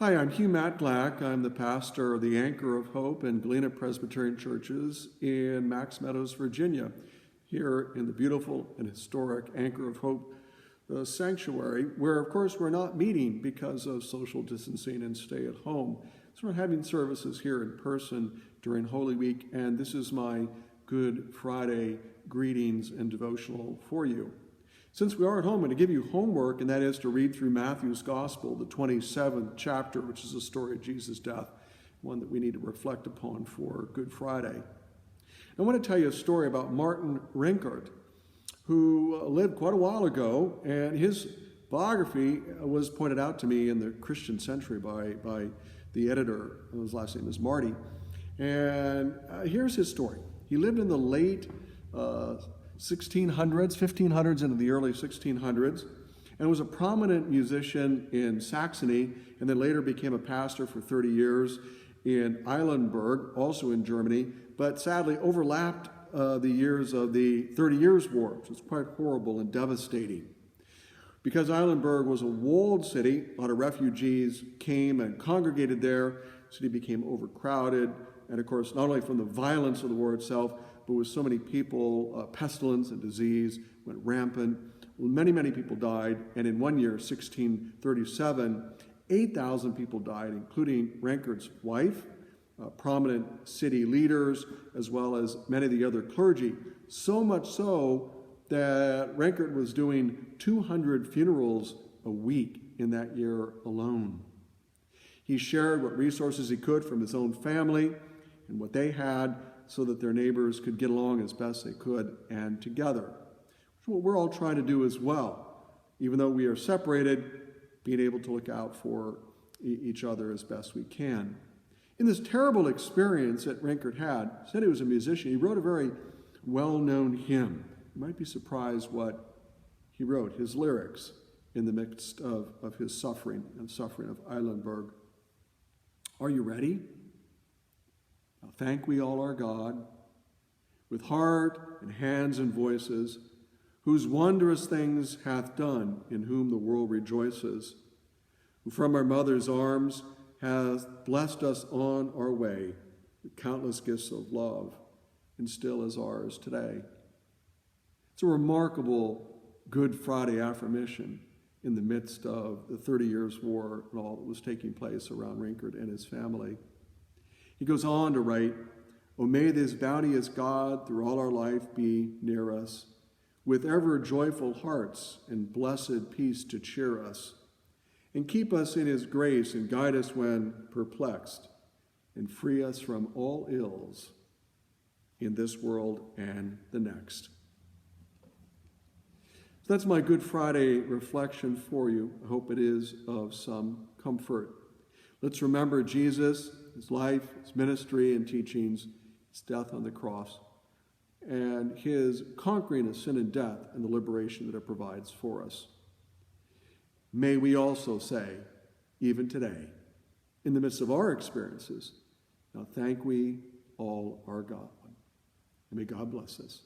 Hi, I'm Hugh Matt Glack. I'm the pastor of the Anchor of Hope and Galena Presbyterian Churches in Max Meadows, Virginia, here in the beautiful and historic Anchor of Hope sanctuary, where, of course, we're not meeting because of social distancing and stay at home. So we're having services here in person during Holy Week, and this is my Good Friday greetings and devotional for you. Since we are at home, I'm going to give you homework, and that is to read through Matthew's Gospel, the 27th chapter, which is the story of Jesus' death, one that we need to reflect upon for Good Friday. I want to tell you a story about Martin Rinkart, who lived quite a while ago, and his biography was pointed out to me in the Christian Century by the editor. His last name is Marty. And here's his story. He lived in the late 1500s into the early 1600s, and was a prominent musician in Saxony, and then later became a pastor for 30 years in Eilenburg, also in Germany, but sadly overlapped the years of the 30 Years' War, which was quite horrible and devastating. Because Eilenburg was a walled city, a lot of refugees came and congregated there. The city became overcrowded, and of course, not only from the violence of the war itself, but with so many people, pestilence and disease went rampant. Many people died, and in one year, 1637, 8,000 people died, including Rankart's wife, prominent city leaders, as well as many of the other clergy. So much so that Rankart was doing 200 funerals a week in that year alone. He shared what resources he could from his own family and what they had, so that their neighbors could get along as best they could and together. Which is what we're all trying to do as well. Even though we are separated, being able to look out for each other as best we can. In this terrible experience that Rinkart had, said he was a musician, he wrote a very well-known hymn. You might be surprised what he wrote, his lyrics, in the midst of his suffering and suffering of Eilenburg. Are you ready? Now thank we all our God, with heart and hands and voices, whose wondrous things hath done, in whom the world rejoices, who from our mother's arms hath blessed us on our way with countless gifts of love, and still is ours today. It's a remarkable Good Friday affirmation in the midst of the 30 Years' War and all that was taking place around Rinkart and his family. He goes on to write, "O may this bounteous God through all our life be near us, with ever joyful hearts and blessed peace to cheer us, and keep us in his grace and guide us when perplexed, and free us from all ills in this world and the next." So that's my Good Friday reflection for you. I hope it is of some comfort. Let's remember Jesus, his life, his ministry and teachings, his death on the cross, and his conquering of sin and death and the liberation that it provides for us. May we also say, even today, in the midst of our experiences, now thank we all our God. And may God bless us.